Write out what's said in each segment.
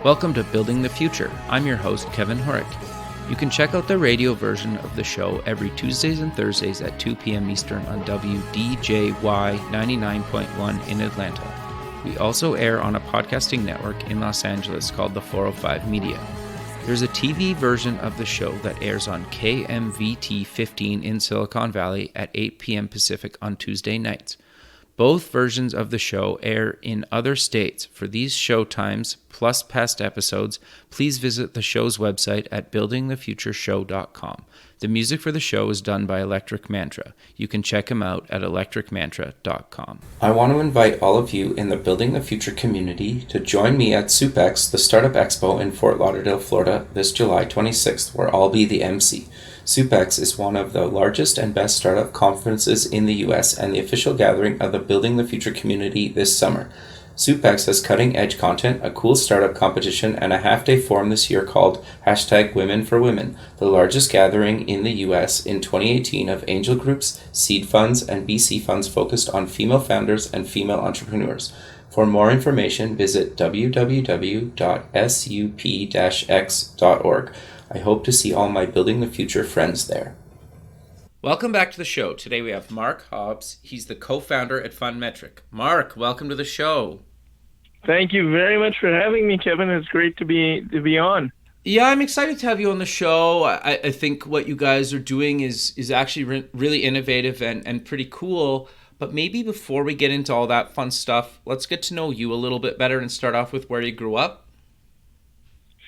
Welcome to Building the Future. I'm your host, Kevin Horick. You can check out the radio version of the show every Tuesdays and Thursdays at 2 p.m. Eastern on WDJY 99.1 in Atlanta. We also air on a podcasting network in Los Angeles called the 405 Media. There's a TV version of the show that airs on KMVT 15 in Silicon Valley at 8 p.m. Pacific on Tuesday nights. Both versions of the show air in other states. For these show times, plus past episodes, please visit the show's website at buildingthefutureshow.com. The music for the show is done by Electric Mantra. You can check him out at electricmantra.com. I want to invite all of you in the Building the Future community to join me at SoupX, the Startup Expo in Fort Lauderdale, Florida, this July 26th, where I'll be the MC. SoupX is one of the largest and best startup conferences in the U.S. and the official gathering of the Building the Future community this summer. SoupX has cutting-edge content, a cool startup competition, and a half-day forum this year called #WomenForWomen, the largest gathering in the U.S. in 2018 of angel groups, seed funds, and VC funds focused on female founders and female entrepreneurs. For more information, visit www.sup-x.org. I hope to see all my Building the Future friends there. Welcome back to the show. Today we have Mark Hobbs. He's the co-founder at Fundmetric. Mark, welcome to the show. Thank you very much for having me, Kevin. It's great to be on. Yeah, I'm excited to have you on the show. I think what you guys are doing is actually really innovative and pretty cool. But maybe before we get into all that fun stuff, let's get to know you a little bit better and start off with where you grew up.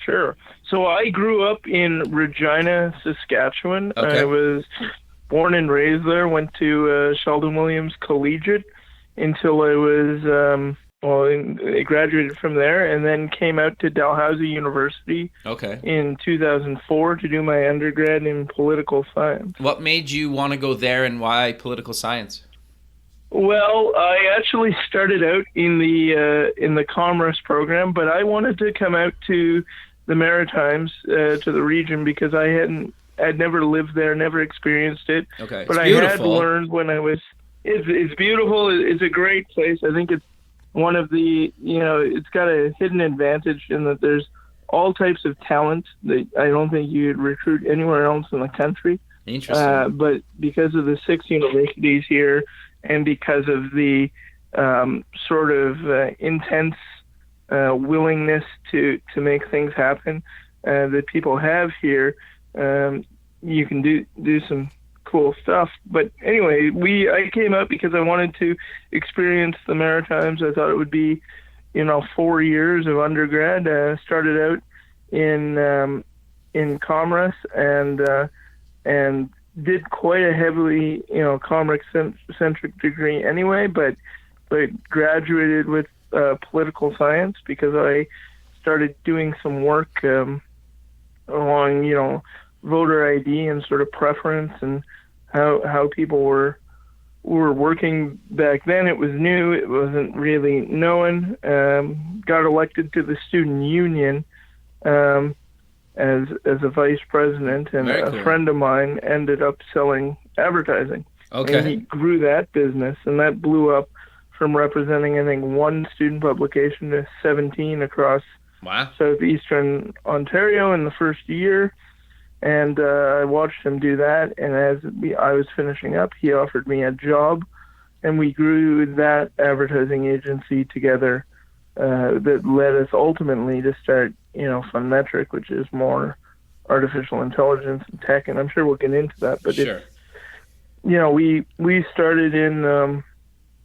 Sure. So I grew up in Regina, Saskatchewan. Okay. I was born and raised there, went to Sheldon Williams Collegiate until I was, I graduated from there and then came out to Dalhousie University in 2004 to do my undergrad in political science. What made you want to go there and why political science? Well, I actually started out in the commerce program, but I wanted to come out to the Maritimes, to the region, because I'd never lived there, never experienced it. Okay, but I had learned when I was. It's beautiful. It's a great place. I think it's one of the it's got a hidden advantage in that there's all types of talent that I don't think you'd recruit anywhere else in the country. Interesting. But because of the 6 universities here, and because of the intense willingness to make things happen that people have here, you can do some cool stuff. But anyway, I came out because I wanted to experience the Maritimes. I thought it would be 4 years of undergrad. Started out in commerce and did quite a heavily commerce-centric degree anyway, but graduated with political science because I started doing some work along voter ID and sort of preference and how people were working back then. It was new, it wasn't really known. Got elected to the student union as a vice president, and a friend of mine ended up selling advertising. Okay. And he grew that business, and that blew up from representing, I think, one student publication to 17 across southeastern Ontario in the first year. And I watched him do that, and as I was finishing up, he offered me a job, and we grew that advertising agency together. That led us ultimately to start, Fundmetric, which is more artificial intelligence and tech, and I'm sure we'll get into that. But sure. We started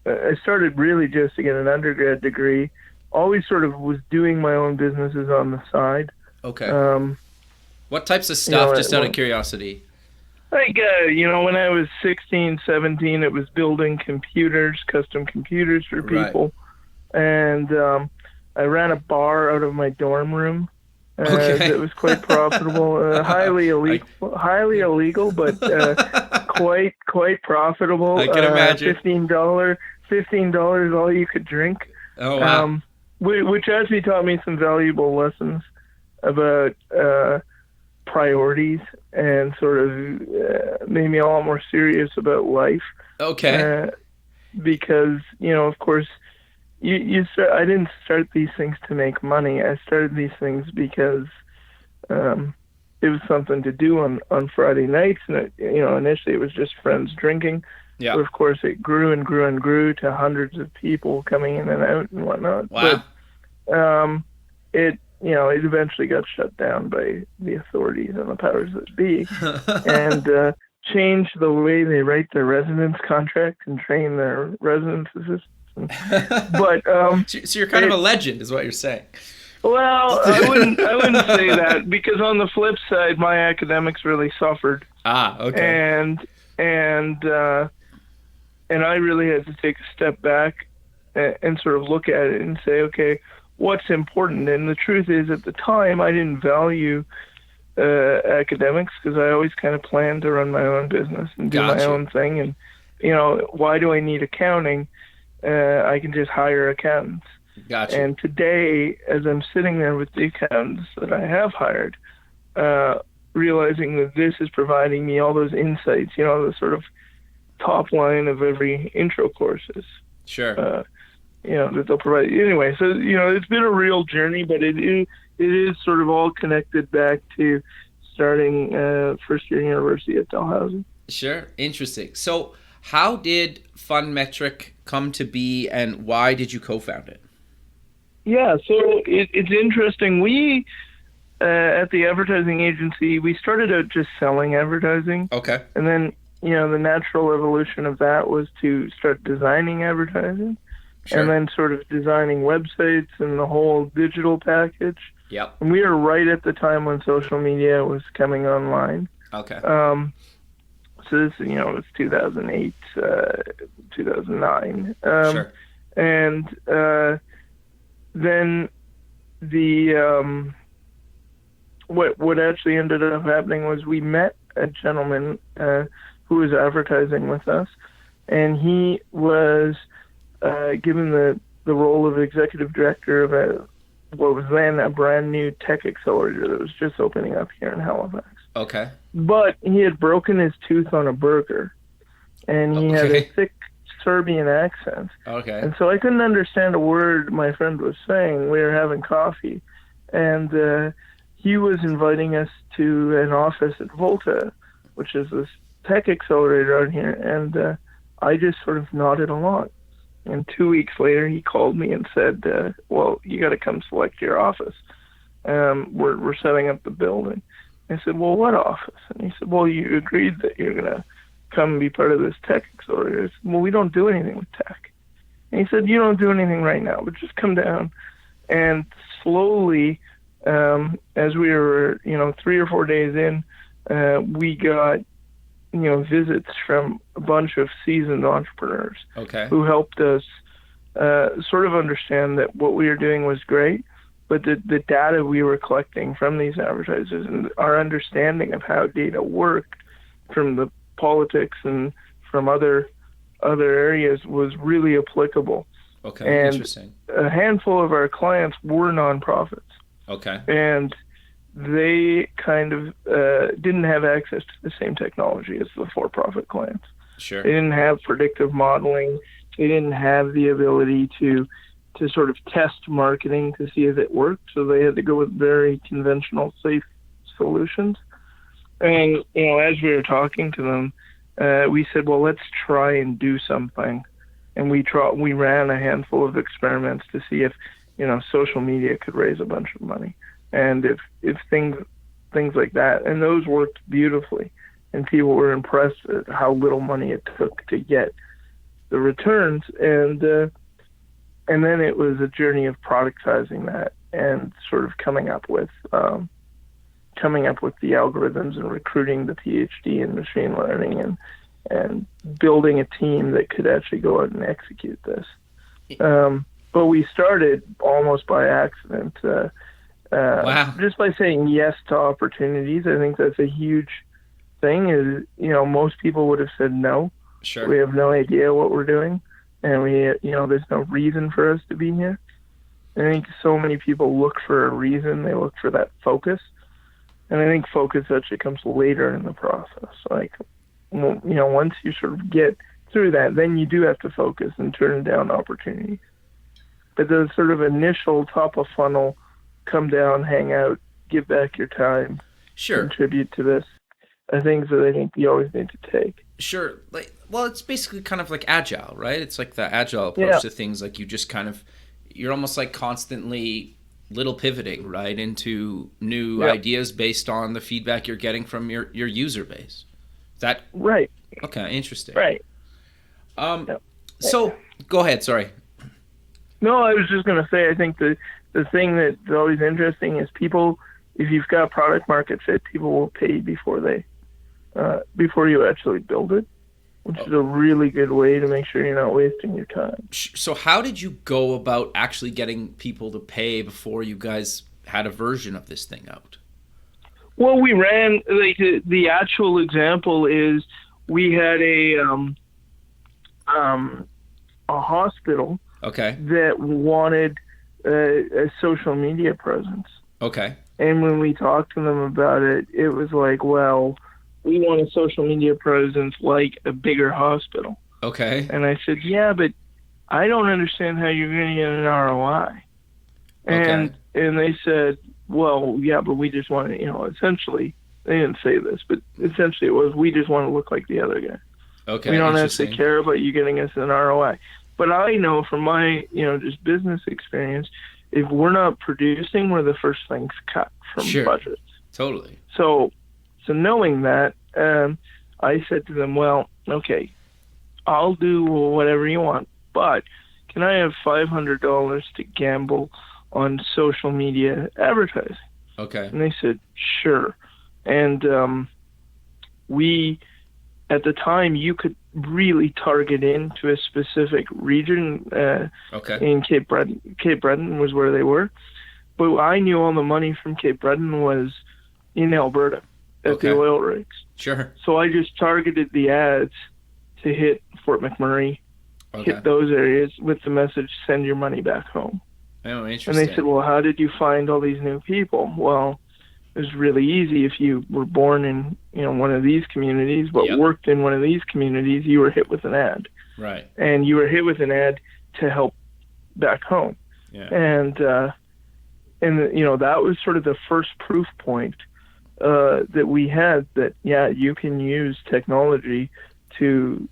I started really just to get an undergrad degree. Always sort of was doing my own businesses on the side. Okay. What types of stuff, just out of curiosity? Like, when I was 16, 17, it was building computers, custom computers for people. Right. And I ran a bar out of my dorm room. That was quite profitable. Highly illegal, but quite profitable. I can imagine. $15 all you could drink. Oh, wow. Which actually taught me some valuable lessons about priorities and sort of made me a lot more serious about life. Okay. Because, of course, I didn't start these things to make money. I started these things because it was something to do on Friday nights, and initially it was just friends drinking. Yeah. But of course, it grew and grew and grew to hundreds of people coming in and out and whatnot. Wow. But it eventually got shut down by the authorities and the powers that be, and changed the way they write their residence contracts and train their residence assistants. But so you're kind of a legend, is what you're saying. Well, I wouldn't say that, because on the flip side, my academics really suffered. Okay. And I really had to take a step back and sort of look at it and say, okay, what's important? And the truth is, at the time, I didn't value academics, because I always kind of planned to run my own business and do my own thing. And, why do I need accounting? I can just hire accountants. Gotcha. And today, as I'm sitting there with the accountants that I have hired, realizing that this is providing me all those insights, the sort of top line of every intro courses. Sure. That they'll provide. Anyway, so, it's been a real journey, but it is sort of all connected back to starting first year university at Dalhousie. Sure. Interesting. So how did Fundmetric come to be, and why did you co-found it? Yeah, so it's interesting. We, at the advertising agency, we started out just selling advertising. Okay. And then, the natural evolution of that was to start designing advertising. Sure. And then sort of designing websites and the whole digital package. Yep. And we were right at the time when social media was coming online. Okay. So this, it was 2008, 2009. Sure. And then the what actually ended up happening was we met a gentleman who was advertising with us, and he was given the role of executive director of what was then a brand new tech accelerator that was just opening up here in Halifax. Okay. But he had broken his tooth on a burger, and he had a thick Serbian accent. Okay. And so I couldn't understand a word my friend was saying. We were having coffee, and he was inviting us to an office at Volta, which is this tech accelerator out here, and I just sort of nodded along. And 2 weeks later, he called me and said, well, you got to come select your office. We're setting up the building. I said, well, what office? And he said, well, you agreed that you're going to come and be part of this tech accelerator. I said, well, we don't do anything with tech. And he said, you don't do anything right now, but just come down. And slowly, as we were, 3 or 4 days in, we got, visits from a bunch of seasoned entrepreneurs who helped us sort of understand that what we were doing was great, but the data we were collecting from these advertisers and our understanding of how data worked from the politics and from other areas was really applicable. Okay, and interesting. A handful of our clients were nonprofits. Okay. And they kind of didn't have access to the same technology as the for-profit clients. Sure. They didn't have predictive modeling. They didn't have the ability to sort of test marketing to see if it worked. So they had to go with very conventional, safe solutions. And, as we were talking to them, we said, well, let's try and do something. And we ran a handful of experiments to see if, social media could raise a bunch of money. And if things like that, and those worked beautifully, and people were impressed at how little money it took to get the returns, and then it was a journey of productizing that and sort of coming up with the algorithms and recruiting the PhD in machine learning and building a team that could actually go out and execute this. But we started almost by accident. Wow. Just by saying yes to opportunities. I think that's a huge thing. Is most people would have said no. Sure. We have no idea what we're doing, and there's no reason for us to be here. And I think so many people look for a reason. They look for that focus, and I think focus actually comes later in the process. Like, once you sort of get through that, then you do have to focus and turn down opportunities. But the sort of initial top of funnel, come down, hang out, give back your time, contribute to this, are things that I think you always need to take. Sure. Well, it's basically kind of like agile, right? It's like the agile approach to things. Like you just kind of, you're almost like constantly little pivoting, right, into new ideas based on the feedback you're getting from your user base. Is that right? Okay, interesting. Right. So go ahead. Sorry. No, I was just going to say, I think the thing that's always interesting is people, if you've got product market fit, people will pay before you actually build it, which is a really good way to make sure you're not wasting your time. So how did you go about actually getting people to pay before you guys had a version of this thing out? Well, we ran, the actual example is we had a hospital that wanted a social media presence. Okay. And when we talked to them about it, it was like, well, we want a social media presence like a bigger hospital. Okay. And I said, yeah, but I don't understand how you're going to get an ROI. And they said, well, yeah, but we just want to, essentially, they didn't say this, but essentially it was, we just want to look like the other guy. Okay. We don't actually care about you getting us an ROI. But I know from my, just business experience, if we're not producing, we're the first things cut from budgets. Totally. So knowing that, I said to them, well, okay, I'll do whatever you want, but can I have $500 to gamble on social media advertising? Okay. And they said, sure. And we, at the time, you could really target into a specific region. In Cape Breton. Cape Breton was where they were. But I knew all the money from Cape Breton was in Alberta at the oil rigs. Sure. So I just targeted the ads to hit Fort McMurray, hit those areas with the message, send your money back home. Oh, interesting. And they said, well, how did you find all these new people? Well, it was really easy. If you were born in one of these communities, but worked in one of these communities, you were hit with an ad. Right. And you were hit with an ad to help back home. Yeah. And that was sort of the first proof point that we had that, you can use technology to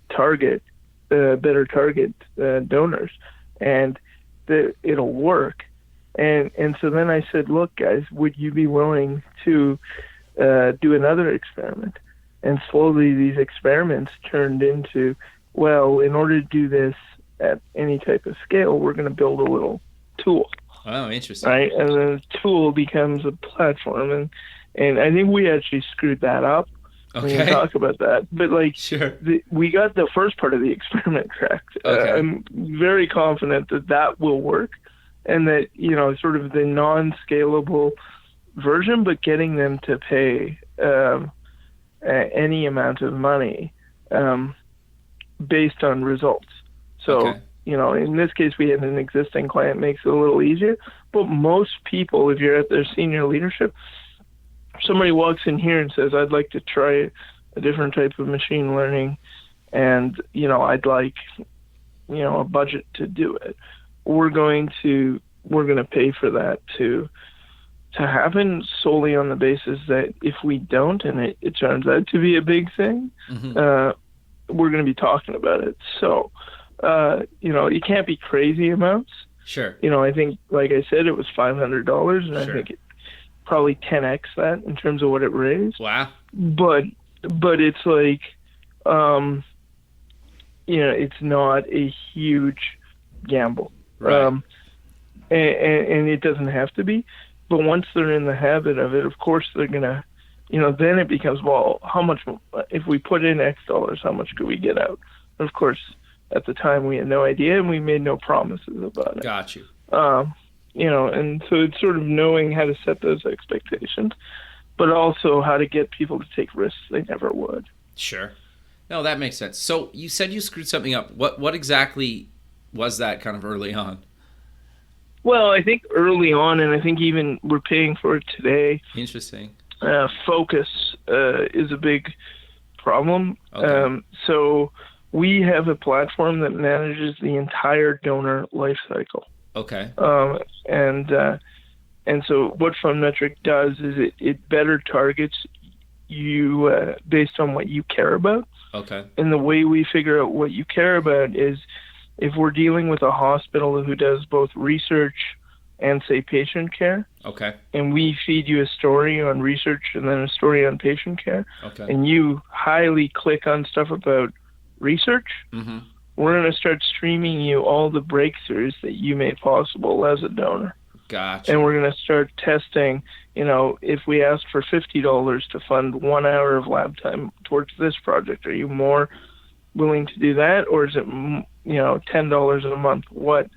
better target donors, and that it'll work. And so then I said, look, guys, would you be willing to do another experiment? And slowly these experiments turned into, well, in order to do this at any type of scale, we're going to build a little tool. Oh, interesting. Right? And then the tool becomes a platform. And I think we actually screwed that up. We can talk about that. But we got the first part of the experiment correct. I'm very confident that will work. And that, sort of the non-scalable version, but getting them to pay any amount of money based on results. So, in this case, we had an existing client, makes it a little easier. But most people, if you're at their senior leadership, somebody walks in here and says, I'd like to try a different type of machine learning, and, I'd like, a budget to do it. We're going to pay for that to happen solely on the basis that if we don't, and it turns out to be a big thing, we're going to be talking about it. So, you can't be crazy amounts. Sure. I think, like I said, it was $500, and I think it probably 10x that in terms of what it raised. Wow. But it's like, it's not a huge gamble. Right. And it doesn't have to be, but once they're in the habit of it, of course they're gonna, then it becomes, well, how much, if we put in X dollars, how much could we get out? Of course, at the time we had no idea and we made no promises about it. Got you. And so it's sort of knowing how to set those expectations, but also how to get people to take risks they never would. Sure. No, that makes sense. So you said you screwed something up. What exactly was that kind of early on? Well, I think early on, and I think even we're paying for it today. Interesting. Focus is a big problem. Okay. So we have a platform that manages the entire donor life cycle. Okay. And so what Fundmetric does is it better targets you based on what you care about. Okay. And the way we figure out what you care about is if we're dealing with a hospital who does both research and, say, patient care. Okay. And we feed you a story on research and then a story on patient care. Okay. And you highly click on stuff about research. Mm-hmm. We're going to start streaming you all the breakthroughs that you made possible as a donor. Gotcha. And we're going to start testing, if we ask for $50 to fund 1 hour of lab time towards this project, are you more willing to do that? Or is it, $10 a month? What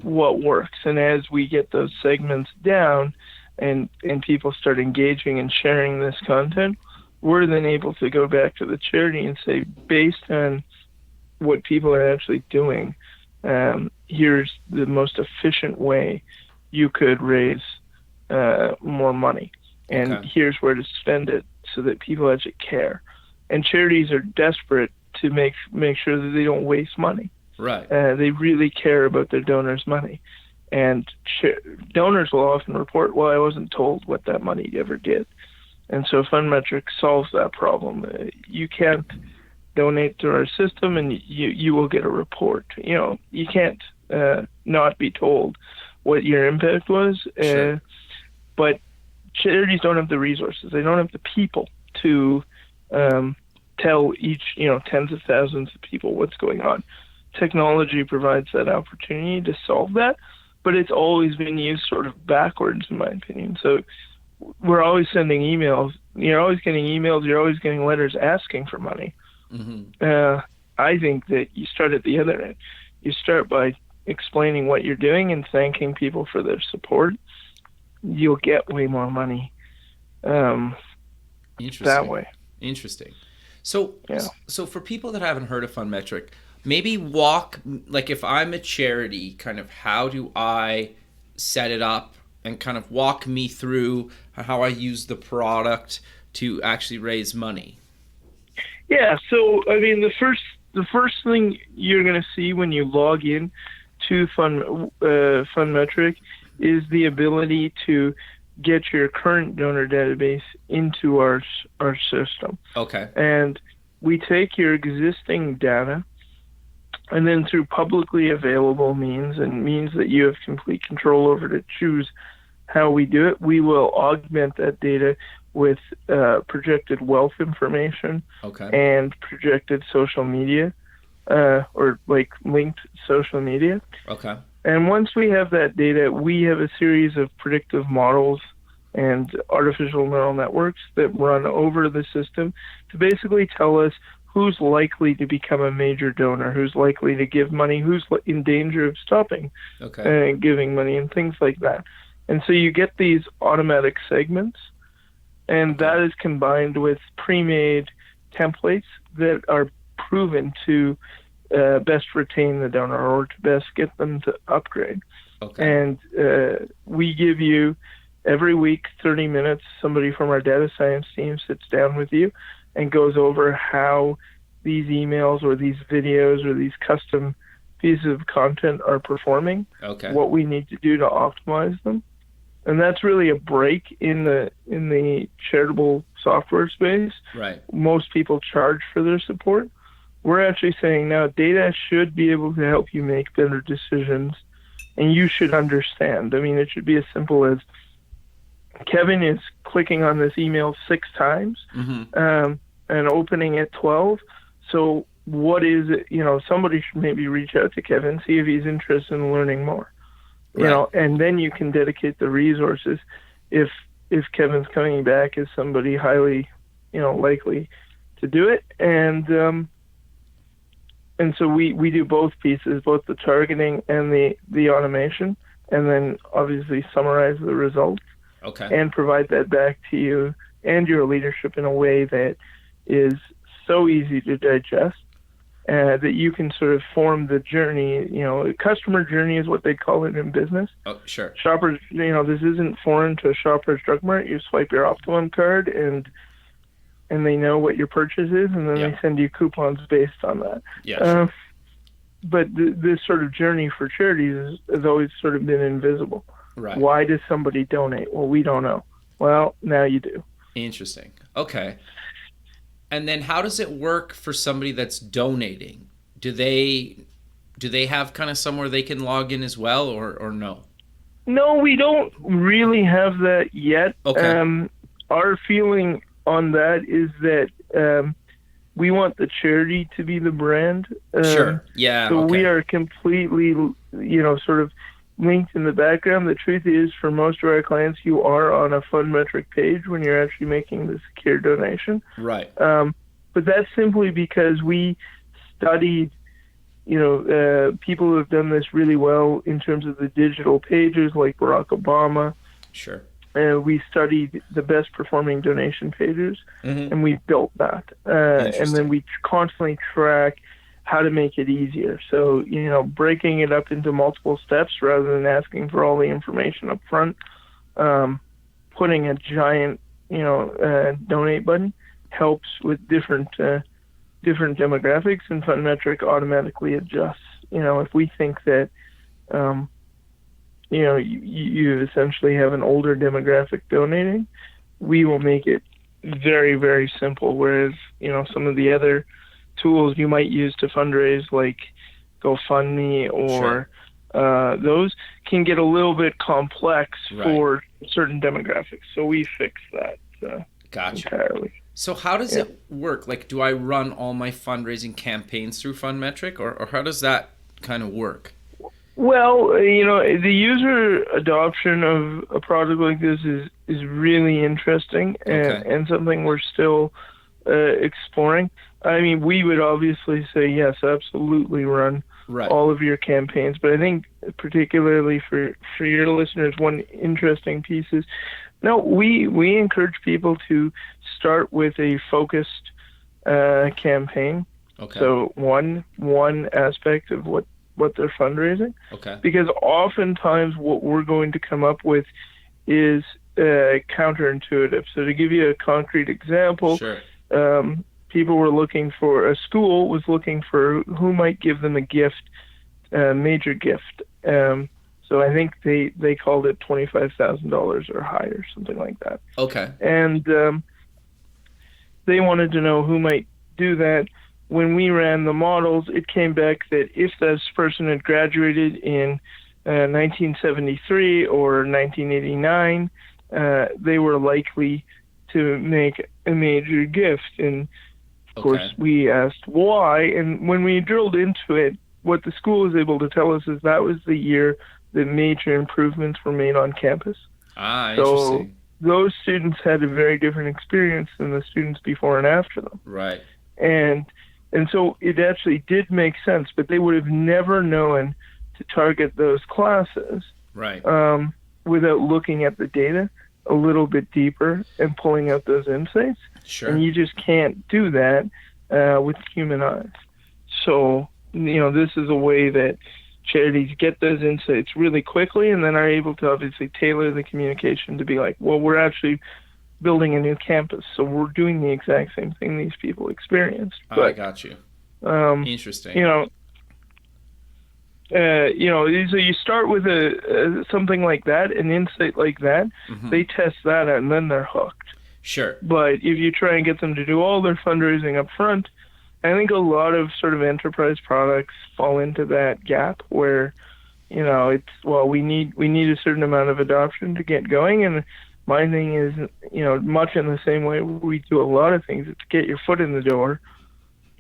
works? And as we get those segments down and people start engaging and sharing this content, we're then able to go back to the charity and say, based on what people are actually doing, here's the most efficient way you could raise more money, and here's where to spend it so that people actually care. And charities are desperate to make sure that they don't waste money. Right. They really care about their donors' money, and donors will often report, "Well, I wasn't told what that money ever did." And so Fundmetric solves that problem. You can't donate to our system, and you will get a report. You can't not be told what your impact was. Sure. But charities don't have the resources. They don't have the people to tell each, tens of thousands of people what's going on. Technology provides that opportunity to solve that, but it's always been used sort of backwards, in my opinion. So we're always sending emails. You're always getting emails. You're always getting letters asking for money. Mm-hmm. I think that you start at the other end. You start by explaining what you're doing and thanking people for their support. You'll get way more money that way. Interesting. So for people that haven't heard of Fundmetric, maybe if I'm a charity, kind of how do I set it up, and kind of walk me through how I use the product to actually raise money. Yeah. So, the first thing you're going to see when you log in to Fundmetric is the ability to get your current donor database into our system. Okay. And we take your existing data, and then through publicly available means and means that you have complete control over to choose how we do it, we will augment that data with projected wealth information and projected social media, or linked social media. Okay. And once we have that data, we have a series of predictive models and artificial neural networks that run over the system to basically tell us who's likely to become a major donor, who's likely to give money, who's in danger of stopping giving money, and things like that. And so you get these automatic segments, and that is combined with pre-made templates that are proven to best retain the donor or to best get them to upgrade. Okay. And we give you every week 30 minutes, somebody from our data science team sits down with you and goes over how these emails or these videos or these custom pieces of content are performing, what we need to do to optimize them. And that's really a break in the charitable software space. Right. Most people charge for their support. We're actually saying now data should be able to help you make better decisions, and you should understand. It should be as simple as Kevin is clicking on this email 6 times and opening it 12. So what is it? Somebody should maybe reach out to Kevin, see if he's interested in learning more. And then you can dedicate the resources if Kevin's coming back as somebody highly, likely to do it. And so we do both pieces, both the targeting and the automation, and then obviously summarize the results and provide that back to you and your leadership in a way that is so easy to digest. That you can sort of form the journey, customer journey is what they call it in business. Oh, sure. Shoppers, this isn't foreign to a Shoppers Drug Mart. You swipe your Optimum card and they know what your purchase is, and then they send you coupons based on that. Yeah. Sure. this sort of journey for charities has always sort of been invisible. Right. Why does somebody donate? Well, we don't know. Well, now you do. Interesting. Okay. And then how does it work for somebody that's donating? Do they have kind of somewhere they can log in as well, or no? No, we don't really have that yet. Okay. Our feeling on that is that we want the charity to be the brand. Sure. Yeah. So okay. we are completely, sort of linked in the background. The truth is, for most of our clients, you are on a Fundmetric page when you're actually making the secure donation. Right. But that's simply because we studied, people who have done this really well in terms of the digital pages, like Barack Obama. Sure. We studied the best performing donation pages, and we built that. And then we constantly track how to make it easier. So, breaking it up into multiple steps rather than asking for all the information up front, putting a giant, donate button helps with different demographics, and Fundmetric automatically adjusts. If we think that, you essentially have an older demographic donating, we will make it very, very simple. Whereas, some of the other tools you might use to fundraise, like GoFundMe or those, can get a little bit complex for certain demographics. So we fix that Gotcha. entirely. So how does it work? Like, do I run all my fundraising campaigns through Fundmetric, or how does that kind of work? Well, the user adoption of a product like this is really interesting and something we're still exploring. I mean, we would obviously say, yes, absolutely run all of your campaigns. But I think particularly for your listeners, one interesting piece is, no, we encourage people to start with a focused campaign. Okay. So one aspect of what they're fundraising. Okay. Because oftentimes what we're going to come up with is counterintuitive. So to give you a concrete example, a school was looking for who might give them a gift, major gift. So I think they called it $25,000 or higher, something like that. Okay. And they wanted to know who might do that. When we ran the models, it came back that if this person had graduated in 1973 or 1989, they were likely to make a major gift. And of course, we asked why. And when we drilled into it, what the school was able to tell us is that was the year that major improvements were made on campus. Interesting. So those students had a very different experience than the students before and after them. Right. And so it actually did make sense, but they would have never known to target those classes without looking at the data a little bit deeper and pulling out those insights. Sure. And you just can't do that with human eyes. So, this is a way that charities get those insights really quickly and then are able to obviously tailor the communication to be like, well, we're actually building a new campus, so we're doing the exact same thing these people experienced. But, I got you. Interesting. So you start with something like that, an insight like that. They test that out, and then they're hooked. Sure. But if you try and get them to do all their fundraising up front, I think a lot of sort of enterprise products fall into that gap where, we need a certain amount of adoption to get going. And my thing is, much in the same way we do a lot of things, it's get your foot in the door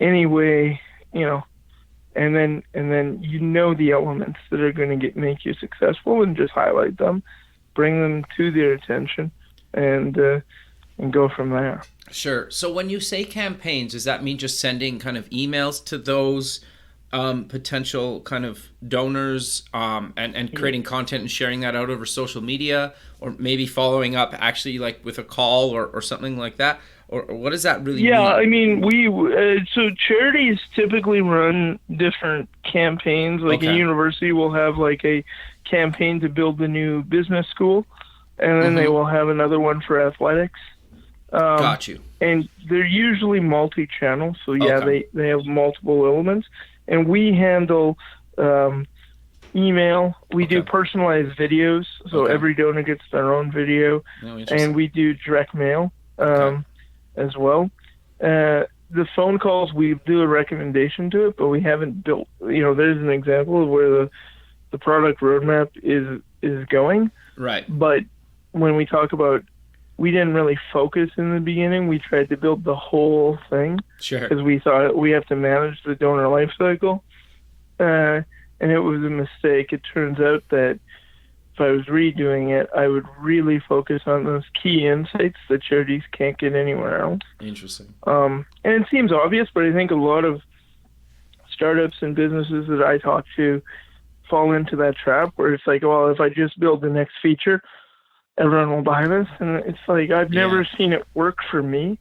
anyway, and then the elements that are going to make you successful, and just highlight them, bring them to their attention, and go from there. Sure. So when you say campaigns, does that mean just sending kind of emails to those potential kind of donors and creating content and sharing that out over social media, or maybe following up actually like with a call or something like that? Or what does that really mean? Yeah, I mean, so charities typically run different campaigns. Like a university will have like a campaign to build the new business school, and then they will have another one for athletics. Got you. And they're usually multi-channel, so they have multiple elements. and we handle email. We do personalized videos, so every donor gets their own video, and we do direct mail as well. The phone calls, we do a recommendation to it, but we haven't built. There's an example of where the product roadmap is going. Right. But when we talk about, we didn't really focus in the beginning. We tried to build the whole thing. Sure. Because we thought we have to manage the donor life cycle. And it was a mistake. It turns out that if I was redoing it, I would really focus on those key insights that charities can't get anywhere else. Interesting. And it seems obvious, but I think a lot of startups and businesses that I talk to fall into that trap where it's like, well, if I just build the next feature, everyone will buy this. And it's like, I've never seen it work for me.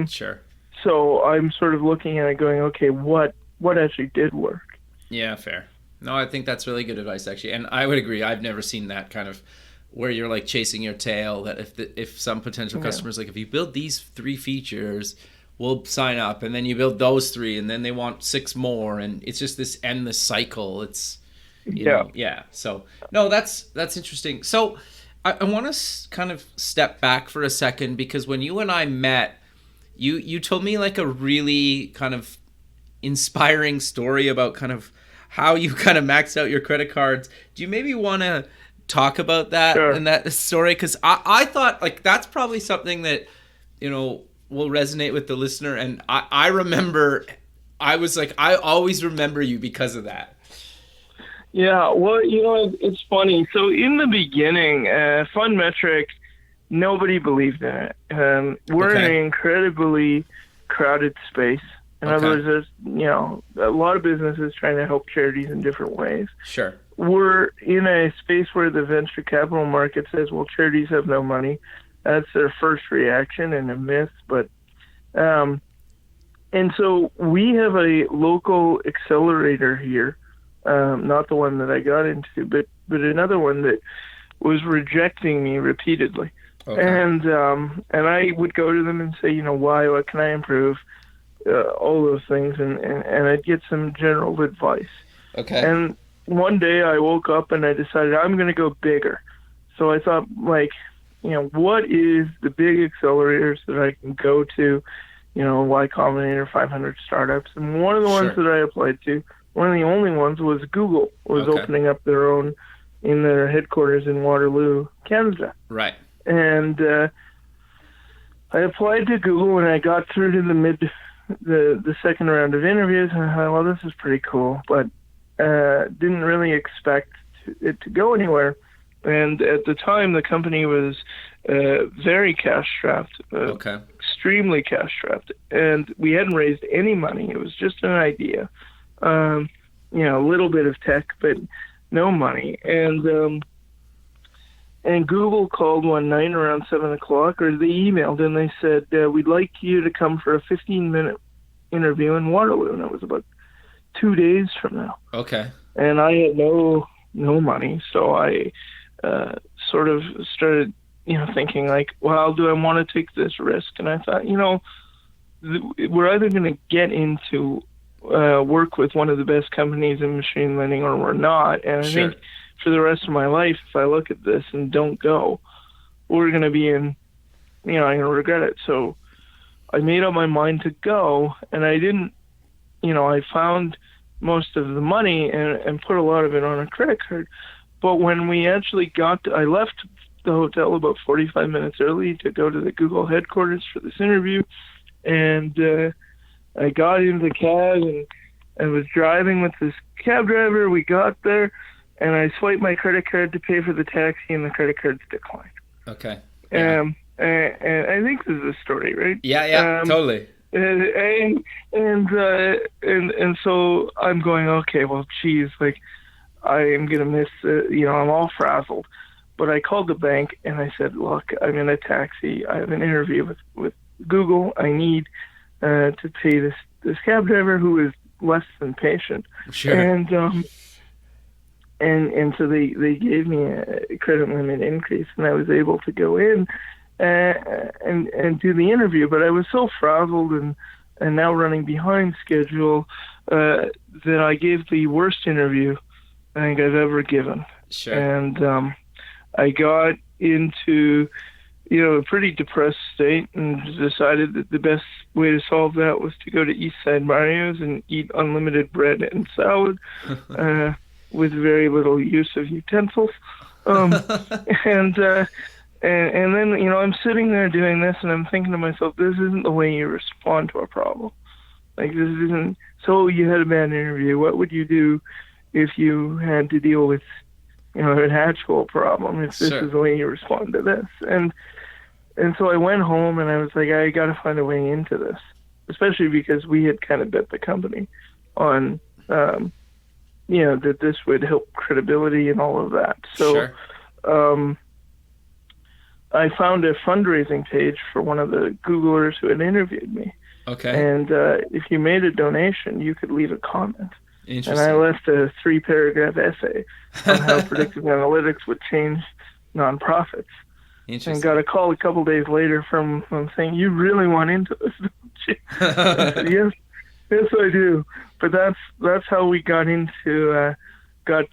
Sure. So I'm sort of looking at it going, okay, what actually did work? Yeah, fair. No, I think that's really good advice, actually. And I would agree. I've never seen that kind of where you're like chasing your tail, that if some potential customers, like if you build these 3 features, we'll sign up, and then you build those 3, and then they want 6 more. And it's just this endless cycle. It's, you know, So no, that's interesting. So I want to kind of step back for a second, because when you and I met, you told me like a really kind of inspiring story about kind of how you kind of maxed out your credit cards. Do you maybe want to talk about that and that story? Because I thought like that's probably something that, will resonate with the listener. And I remember, I was like, I always remember you because of that. Yeah, well, it's funny. So in the beginning, Fundmetric, nobody believed in it. We're in an incredibly crowded space. In other words, there's, a lot of businesses trying to help charities in different ways. Sure. We're in a space where the venture capital market says, well, charities have no money. That's their first reaction and a myth. But, and so we have a local accelerator here. Not the one that I got into, but another one that was rejecting me repeatedly. Okay. And I would go to them and say, why? What can I improve? All those things, and I'd get some general advice. Okay. And one day I woke up and I decided I'm going to go bigger. So I thought, what is the big accelerators that I can go to? Y Combinator, 500 startups. And one of the ones that I applied to, one of the only ones, was Google was opening up their own in their headquarters in Waterloo, Canada. Right. And I applied to Google, and I got through to the second round of interviews, and I thought, well, this is pretty cool, but didn't really expect it to go anywhere. And at the time, the company was very cash-strapped, extremely cash-strapped, and we hadn't raised any money. It was just an idea. A little bit of tech, but no money. And Google called one night around 7 o'clock, or they emailed, and they said, we'd like you to come for a 15-minute interview in Waterloo. And it was about 2 days from now. Okay. And I had no money, so I sort of started, thinking like, well, do I want to take this risk? And I thought, we're either going to get into work with one of the best companies in machine learning, or we're not. And I think for the rest of my life, if I look at this and don't go, we're going to be in, I'm going to regret it. So I made up my mind to go, and I didn't, I found most of the money and put a lot of it on a credit card. But when we actually I left the hotel about 45 minutes early to go to the Google headquarters for this interview, and I got into the cab and was driving with this cab driver. We got there, and I swiped my credit card to pay for the taxi, and the credit cards declined. Okay. Yeah. And I think this is a story, right? Yeah, totally. And so I'm going, okay, well, geez, like I am gonna miss. I'm all frazzled. But I called the bank and I said, look, I'm in a taxi. I have an interview with Google. I need to pay this cab driver who is less than patient. Sure. And so they gave me a credit limit increase, and I was able to go in and do the interview. But I was so frazzled and now running behind schedule. that I gave the worst interview I think I've ever given. Sure. And I got into, a pretty depressed state and decided that the best way to solve that was to go to East Side Mario's and eat unlimited bread and salad with very little use of utensils. And then, I'm sitting there doing this, and I'm thinking to myself, this isn't the way you respond to a problem. Like, this isn't, so you had a bad interview. What would you do if you had to deal with, an actual problem, if this is the way you respond to this? And so I went home, and I was like, I got to find a way into this, especially because we had kind of bet the company on, that this would help credibility and all of that. So I found a fundraising page for one of the Googlers who had interviewed me. Okay. And if you made a donation, you could leave a comment. Interesting. And I left a 3-paragraph essay on how predictive analytics would change nonprofits. And got a call a couple days later from saying, "You really want into this, don't you?" I said, yes, I do. But that's how we got to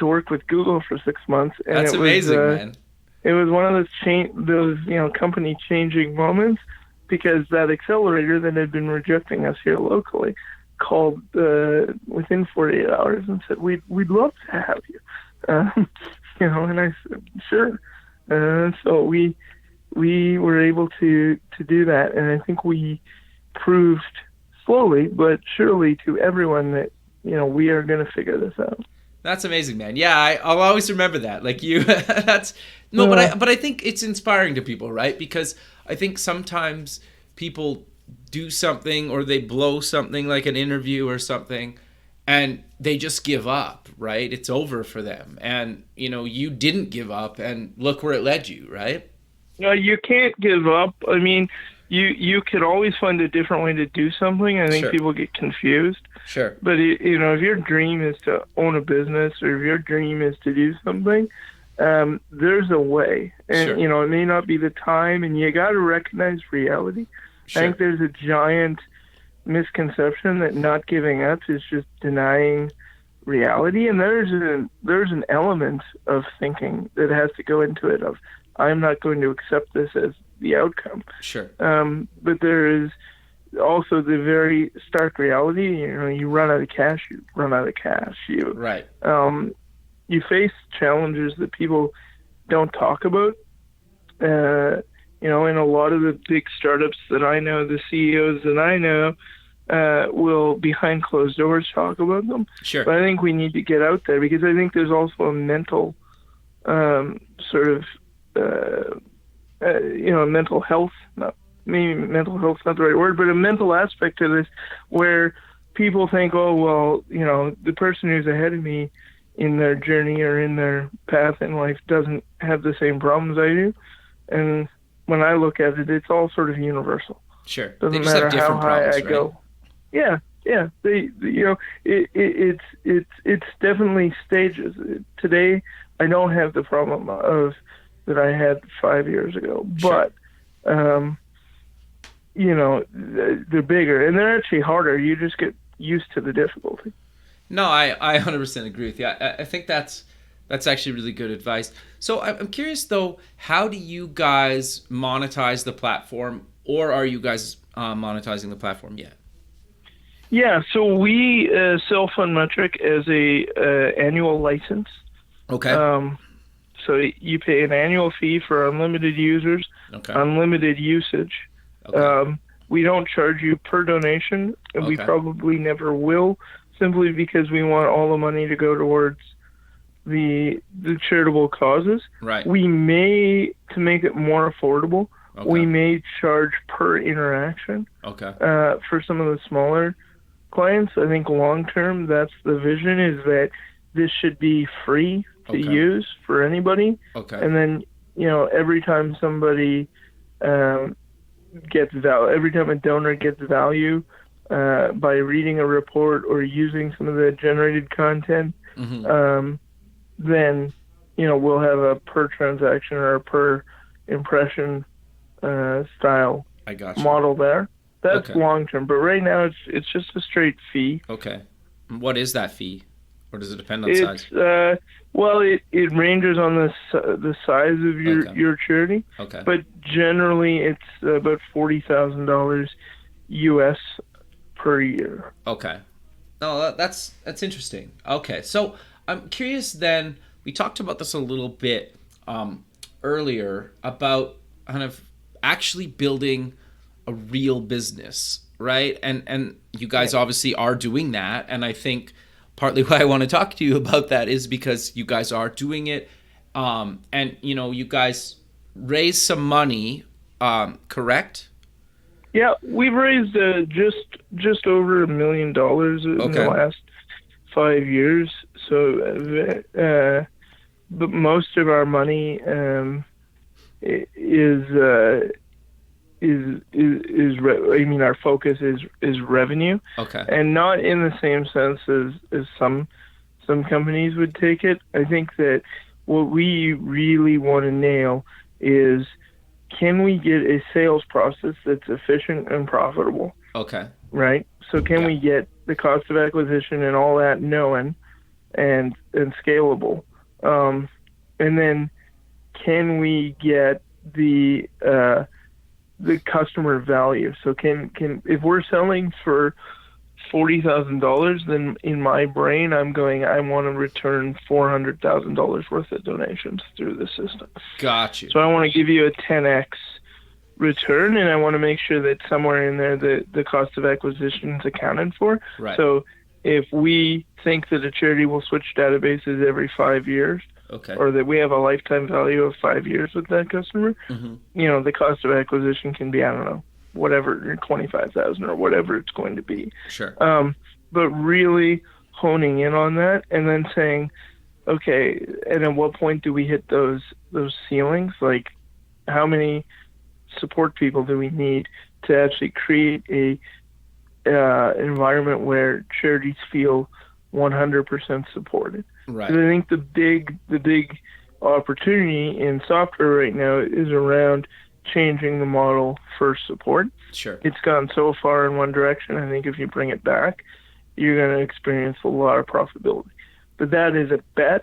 work with Google for 6 months. And that's amazing, man. It was one of those company changing moments, because that accelerator that had been rejecting us here locally called within 48 hours and said, "We'd love to have you." And I said, "Sure." So we were able to do that, and I think we proved slowly but surely to everyone that we are going to figure this out. That's amazing, man. Yeah, I'll always remember that. Like you, but I think it's inspiring to people, right? Because I think sometimes people do something or they blow something like an interview or something, and they just give up, right? It's over for them. And, you didn't give up, and look where it led you, right? No, you can't give up. I mean, you could always find a different way to do something. I think people get confused. Sure. But, if your dream is to own a business, or if your dream is to do something, there's a way. And, it may not be the time, and you got to recognize reality. Sure. I think there's a giant misconception that not giving up is just denying reality, and there's an element of thinking that has to go into it of, I'm not going to accept this as the outcome. Sure. But there is also the very stark reality. You run out of cash. Right. You face challenges that people don't talk about. In a lot of the big startups that I know, the CEOs that I know, will behind closed doors talk about them. Sure. But I think we need to get out there, because I think there's also a mental mental health, maybe mental health's not the right word, but a mental aspect to this, where people think, oh, well, the person who's ahead of me in their journey or in their path in life doesn't have the same problems I do. And when I look at it, it's all sort of universal. Sure. Doesn't matter how high I go. Yeah. It's definitely stages. Today, I don't have the problem that I had 5 years ago, but they're bigger, and they're actually harder. You just get used to the difficulty. No, I 100% agree with you. I think that's actually really good advice. So I'm curious, though, how do you guys monetize the platform, or are you guys monetizing the platform yet? Yeah, so we sell Fundmetric as a annual license. Okay. So you pay an annual fee for unlimited users, unlimited usage. Okay. We don't charge you per donation, and we probably never will, simply because we want all the money to go towards the charitable causes. Right. We may, to make it more affordable, we may charge per interaction. For some of the smaller clients. I think long term, that's the vision, is that this should be free to use for anybody. And then, every time somebody gets value, every time a donor gets value by reading a report or using some of the generated content, then, we'll have a per transaction or a per impression style I got you. model there. That's long term, but right now it's just a straight fee. Okay. What is that fee? Or does it depend on size? Well, it ranges on the size of your charity. Okay. But generally, it's about $40,000 US per year. Okay. No, that's interesting. Okay, so I'm curious then, we talked about this a little bit earlier about kind of actually building a real business, right? And you guys obviously are doing that, and I think partly why I want to talk to you about that is because you guys are doing it, and you guys raised some money, correct? Yeah, we've raised just over $1 million in the last 5 years. So, but most of our money our focus is revenue. Okay. And not in the same sense as some companies would take it. I think that what we really want to nail is, can we get a sales process that's efficient and profitable? Okay. Right? So can we get the cost of acquisition and all that known and scalable? And then can we get the customer value? So can if we're selling for $40,000, then in my brain I want to return $400,000 worth of donations through the system. Got you. So I want to give you a 10x return, and I want to make sure that somewhere in there the cost of acquisition is accounted for. Right. So if we think that a charity will switch databases every 5 years, or that we have a lifetime value of 5 years with that customer, the cost of acquisition can be, I don't know, whatever, $25,000 or whatever it's going to be. Sure. But really honing in on that and then saying, okay, and at what point do we hit those ceilings? Like, how many support people do we need to actually create a environment where charities feel 100% supported? Right. Because I think the big opportunity in software right now is around changing the model for support. Sure. It's gone so far in one direction. I think if you bring it back, you're going to experience a lot of profitability. But that is a bet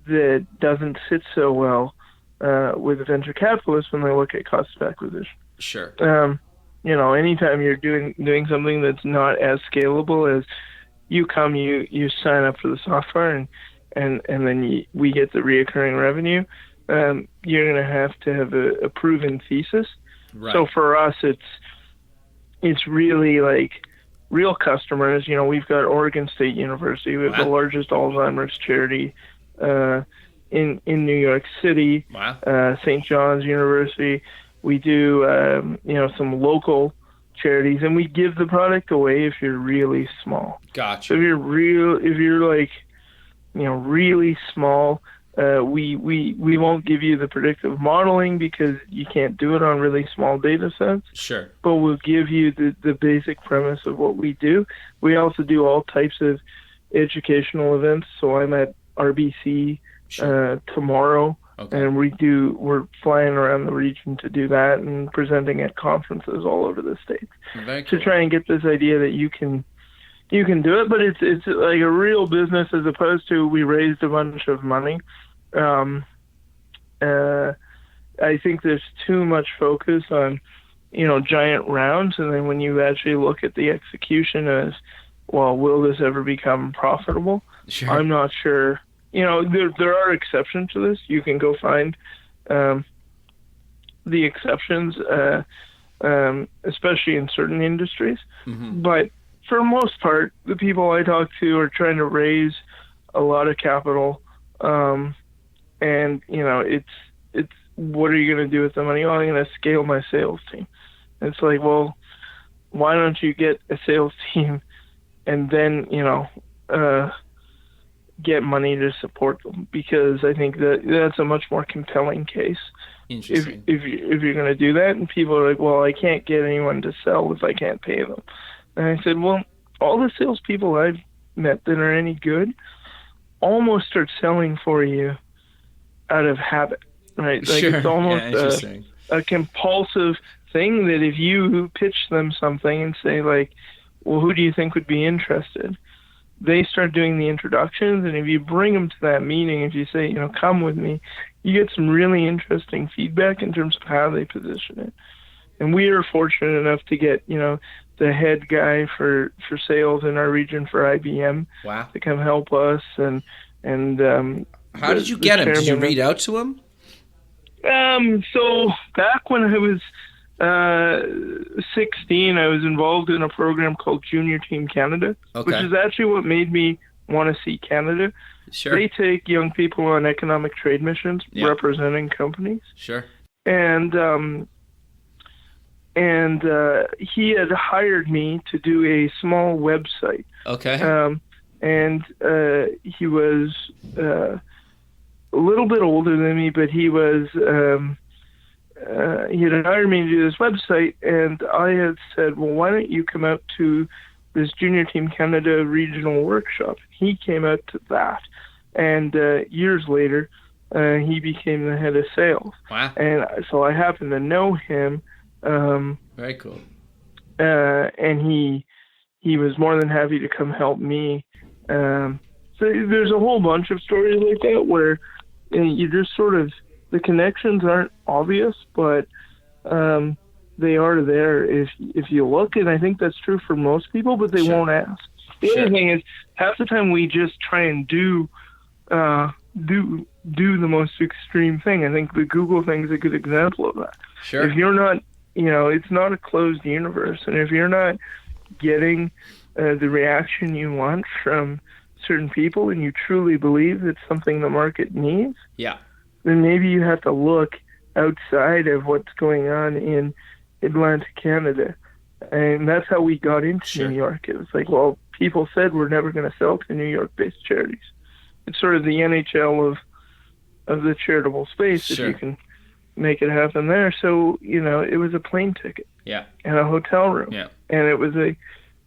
that doesn't sit so well with venture capitalists when they look at cost of acquisition. Sure. Anytime you're doing something that's not as scalable as you sign up for the software and then we get the reoccurring revenue, you're going to have a proven thesis. Right. So for us, it's really like real customers. We've got Oregon State University. We have the largest Alzheimer's charity in New York City. Wow. St. John's University. We do some local charities, and we give the product away if you're really small. Gotcha. So if you're like really small, we won't give you the predictive modeling because you can't do it on really small data sets. Sure. But we'll give you the basic premise of what we do. We also do all types of educational events. So I'm at RBC tomorrow, and we're flying around the region to do that and presenting at conferences all over the States. Very cool. To try and get this idea that you can do it, but it's like a real business as opposed to we raised a bunch of money. I think there's too much focus on, giant rounds, and then when you actually look at the execution as, well, will this ever become profitable? Sure. I'm not sure. There are exceptions to this. You can go find the exceptions, especially in certain industries. Mm-hmm. But for the most part, the people I talk to are trying to raise a lot of capital, and it's what are you going to do with the money? Oh, I'm going to scale my sales team. And it's like, well, why don't you get a sales team and then get money to support them? Because I think that's a much more compelling case. Interesting. If you're going to do that, and people are like, well, I can't get anyone to sell if I can't pay them. And I said, well, all the salespeople I've met that are any good almost start selling for you out of habit, right? Like sure. It's almost a compulsive thing that if you pitch them something and say like, well, who do you think would be interested? they start doing the introductions, and if you bring them to that meeting, if you say, come with me, you get some really interesting feedback in terms of how they position it. And we are fortunate enough to get, the head guy for sales in our region for IBM to come help us. And how did you get him? Did you reach out to him? So back when I was 16, I was involved in a program called Junior Team Canada, which is actually what made me want to see Canada. Sure. They take young people on economic trade missions representing companies. Sure. And he had hired me to do a small website. Okay. And he was a little bit older than me, but he was he had hired me to do this website, and I had said, well, why don't you come out to this Junior Team Canada regional workshop? He came out to that, and years later, he became the head of sales. Wow. And so I happened to know him. Very cool. And he was more than happy to come help me. So there's a whole bunch of stories like that where you just sort of, the connections aren't obvious, but they are there if you look, and I think that's true for most people, but they won't ask. The other thing is, half the time we just try and do the most extreme thing. I think the Google thing is a good example of that. Sure. If you're not, it's not a closed universe, and if you're not getting the reaction you want from certain people, and you truly believe it's something the market needs, then maybe you have to look outside of what's going on in Atlantic Canada. And that's how we got into New York. It was like, well, people said we're never going to sell to New York-based charities. It's sort of the NHL of the charitable space, if you can make it happen there. So, it was a plane ticket and a hotel room. Yeah. And it was a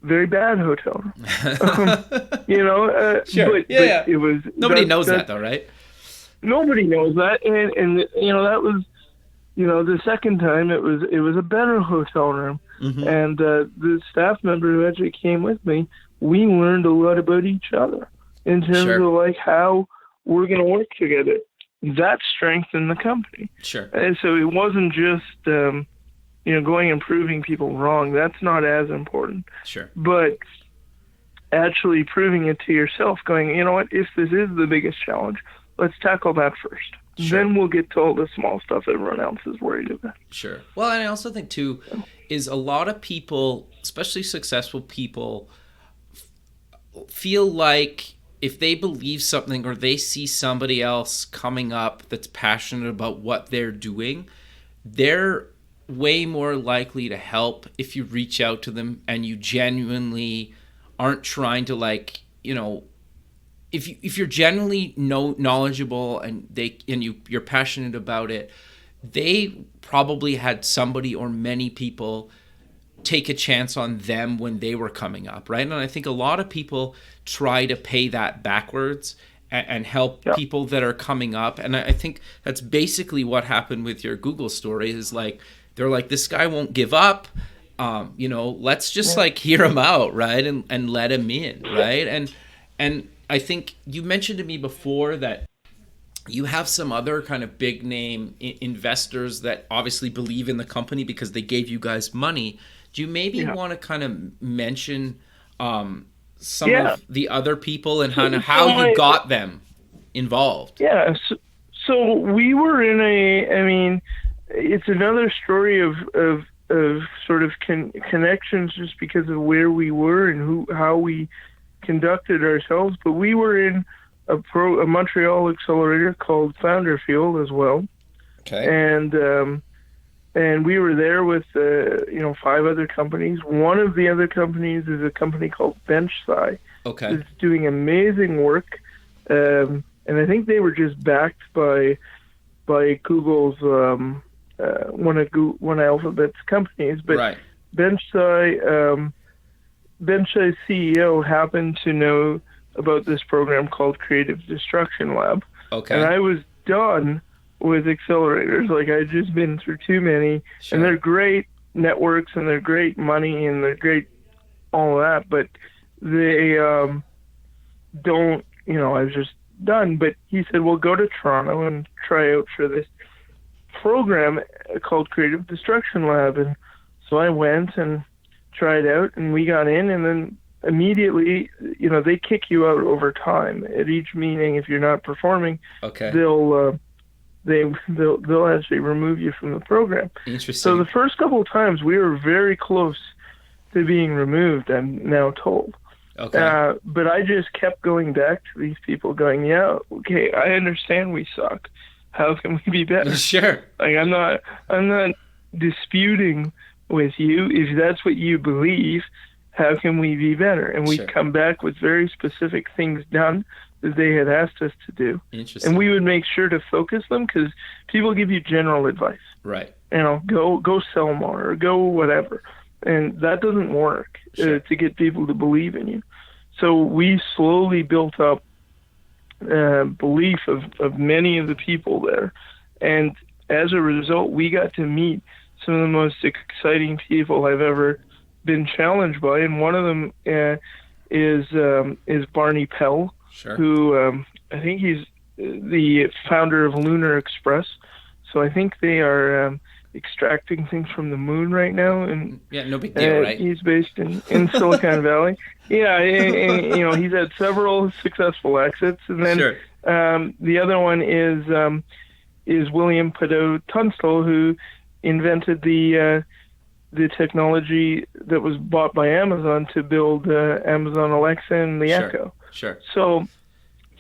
very bad hotel room. But it was... Nobody knows that, though, right? Nobody knows that. And that was, the second time it was a better hotel room. Mm-hmm. And the staff member who actually came with me, we learned a lot about each other in terms of like how we're going to work together. That strengthened the company. Sure. And so it wasn't just, going and proving people wrong. That's not as important. Sure. But actually proving it to yourself, going, you know what, if this is the biggest challenge, let's tackle that first. Sure. Then we'll get to all the small stuff everyone else is worried about. Sure. Well, and I also think, too, is a lot of people, especially successful people, feel like if they believe something or they see somebody else coming up that's passionate about what they're doing, they're way more likely to help if you reach out to them and you genuinely aren't trying to, like, if you're genuinely knowledgeable and you're passionate about it, they probably had somebody or many people take a chance on them when they were coming up, right? And I think a lot of people try to pay that backwards and help people that are coming up. And I think that's basically what happened with your Google story is like, they're like, this guy won't give up. Let's just like hear him out, right? And let him in, right? And I think you mentioned to me before that you have some other kind of big name investors that obviously believe in the company because they gave you guys money. Do you maybe want to kind of mention some of the other people and kind of how you got them involved? Yeah. So we were in it's another story of sort of connections just because of where we were and how we conducted ourselves. But we were in a Montreal accelerator called Founder Field as well. Okay. And we were there with 5 other companies. One of the other companies is a company called BenchSci. Okay. It's doing amazing work. And I think they were just backed by Google's one of Alphabet's companies. But BenchSci's CEO happened to know about this program called Creative Destruction Lab. Okay. And I was done with accelerators. Like, I'd just been through too many. Sure. And they're great networks and they're great money and they're great all of that. But I was just done. But he said, well, go to Toronto and try out for this program called Creative Destruction Lab. And so I went and tried out, and we got in, and then immediately, they kick you out over time. At each meeting, if you're not performing, they'll actually remove you from the program. Interesting. So the first couple of times we were very close to being removed, I'm now told. Okay. But I just kept going back to these people going, yeah, okay, I understand we suck. How can we be better? Sure. Like, I'm not disputing with you. If that's what you believe, how can we be better? And we'd come back with very specific things done that they had asked us to do. Interesting. And we would make sure to focus them, because people give you general advice. Right. Go sell more or go whatever. And that doesn't work to get people to believe in you. So we slowly built up belief of many of the people there. And as a result, we got to meet some of the most exciting people I've ever been challenged by. And one of them is Barney Pell, who I think he's the founder of Lunar Express. So I think they are extracting things from the moon right now. And yeah, no big deal, right? He's based in Silicon Valley. Yeah, and, he's had several successful exits. And then the other one is William Padot Tunstall, who invented the technology that was bought by Amazon to build Amazon Alexa and the Echo. Sure. So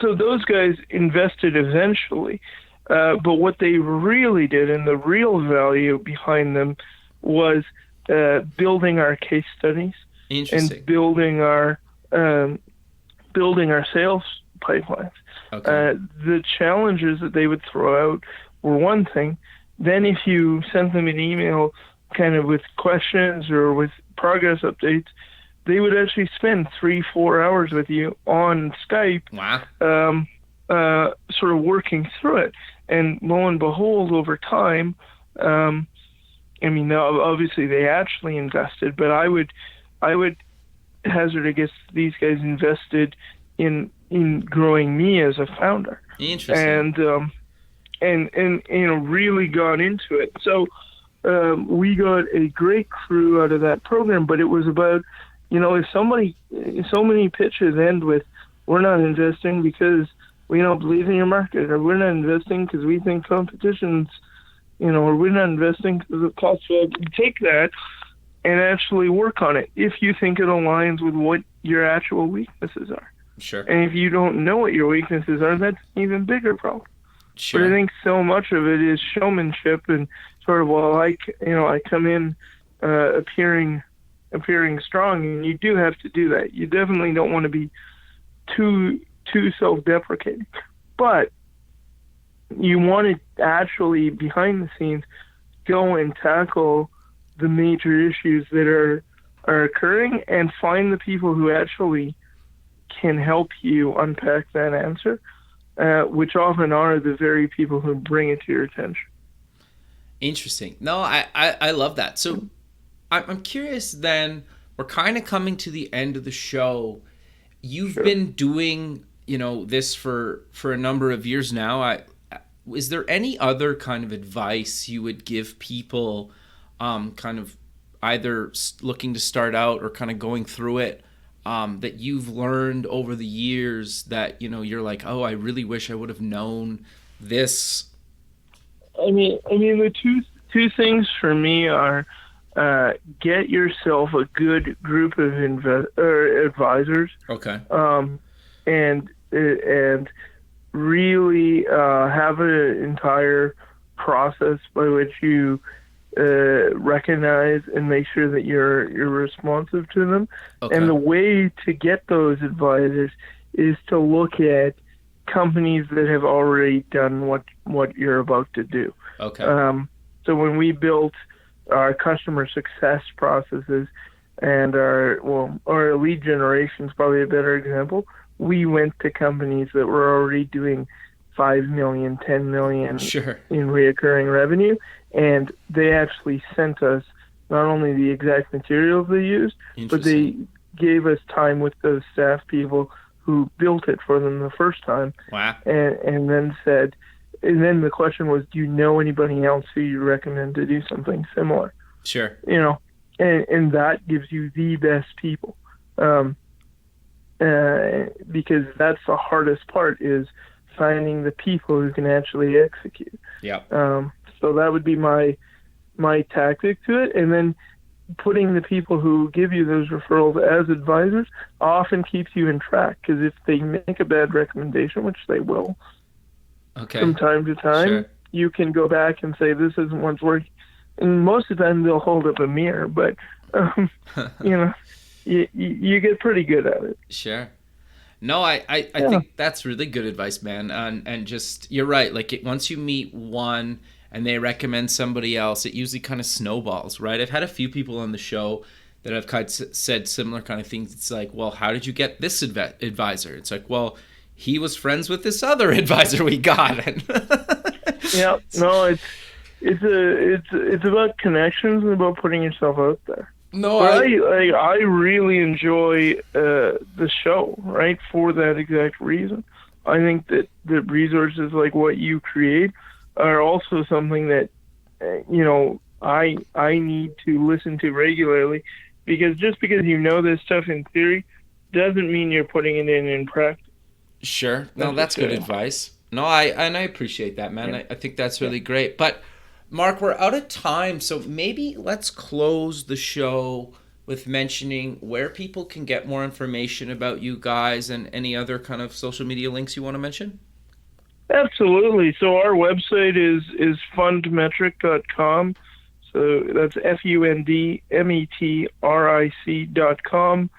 those guys invested eventually. But what they really did, and the real value behind them, was building our case studies and building our sales pipelines. Okay. The challenges that they would throw out were one thing. Then if you sent them an email kind of with questions or with progress updates, they would actually spend 3-4 hours with you on Skype. Wow. Sort of working through it. And lo and behold, over time, obviously they actually invested, but I would hazard a guess these guys invested in growing me as a founder. Interesting. And really got into it. So we got a great crew out of that program, but it was about, if so many pitches end with, we're not investing because we don't believe in your market, or we're not investing because we think competition's, or we're not investing because of cost. So take that and actually work on it if you think it aligns with what your actual weaknesses are. Sure. And if you don't know what your weaknesses are, that's an even bigger problem. Sure. But I think so much of it is showmanship and sort of, I come in appearing strong, and you do have to do that. You definitely don't want to be too self-deprecating, but you want to actually, behind the scenes, go and tackle the major issues that are occurring and find the people who actually can help you unpack that answer, which often are the very people who bring it to your attention. Interesting. No, I love that. So I'm curious then, we're kind of coming to the end of the show. You've been doing this for a number of years now. Is there any other kind of advice you would give people kind of either looking to start out or kind of going through it that you've learned over the years that, you're like, oh, I really wish I would have known this? I mean, the two things for me are get yourself a good group of advisors. Okay. And really have an entire process by which you recognize and make sure that you're responsive to them. Okay. And the way to get those advisors is to look at companies that have already done what you're about to do. Okay. So when we built our customer success processes and our lead generation is probably a better example, we went to companies that were already doing 5 million, 10 million in reoccurring revenue, and they actually sent us not only the exact materials they used, but they gave us time with those staff people who who built it for them the first time. Wow. And then said, and then the question was, do you know anybody else who you recommend to do something similar? Sure. You know, and that gives you the best people. Because that's the hardest part, is finding the people who can actually execute. Yeah. So that would be my tactic to it. And then putting the people who give you those referrals as advisors often keeps you in track, because if they make a bad recommendation, which they will from time to time, sure, you can go back and say, this isn't what's working. And most of the time they'll hold up a mirror, but, you know, you get pretty good at it. Sure. No, I think that's really good advice, man. And just, you're right. Like, once you meet one and they recommend somebody else, it usually kind of snowballs, right? I've had a few people on the show that have kind of said similar kind of things. It's like, well, how did you get this advisor? It's like, well, he was friends with this other advisor we got. Yeah, no, it's about connections and about putting yourself out there. No, I really enjoy the show, right, for that exact reason. I think that the resources like what you create are also something that, you know, I need to listen to regularly, because just because you know this stuff in theory doesn't mean you're putting it in practice. Sure. No, that's good advice. No, I appreciate that, man. Yeah. I think that's really great. But Mark, we're out of time, so maybe let's close the show with mentioning where people can get more information about you guys and any other kind of social media links you want to mention. Absolutely. So our website is fundmetric.com. So that's fundmetric.com.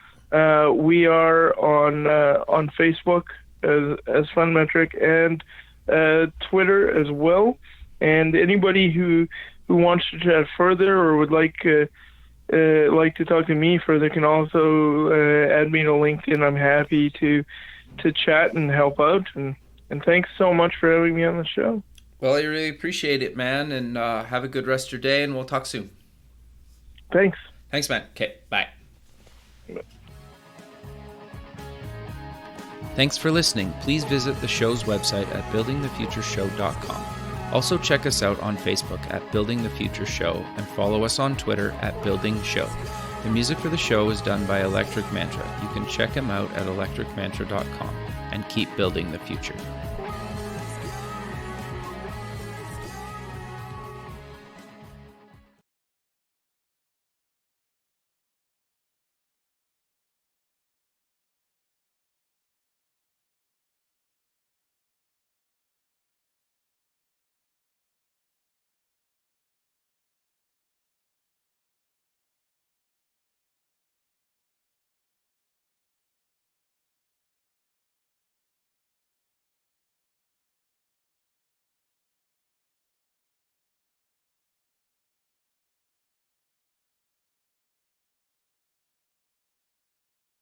We are on Facebook as Fundmetric, and Twitter as well. And anybody who wants to chat further or would like to talk to me further can also add me to LinkedIn. I'm happy to chat and help out. And thanks so much for having me on the show. Well, I really appreciate it, man. And have a good rest of your day, and we'll talk soon. Thanks. Thanks, man. Okay, bye. Thanks for listening. Please visit the show's website at buildingthefutureshow.com. Also check us out on Facebook at Building the Future Show, and follow us on Twitter at Building Show. The music for the show is done by Electric Mantra. You can check him out at electricmantra.com, and keep building the future.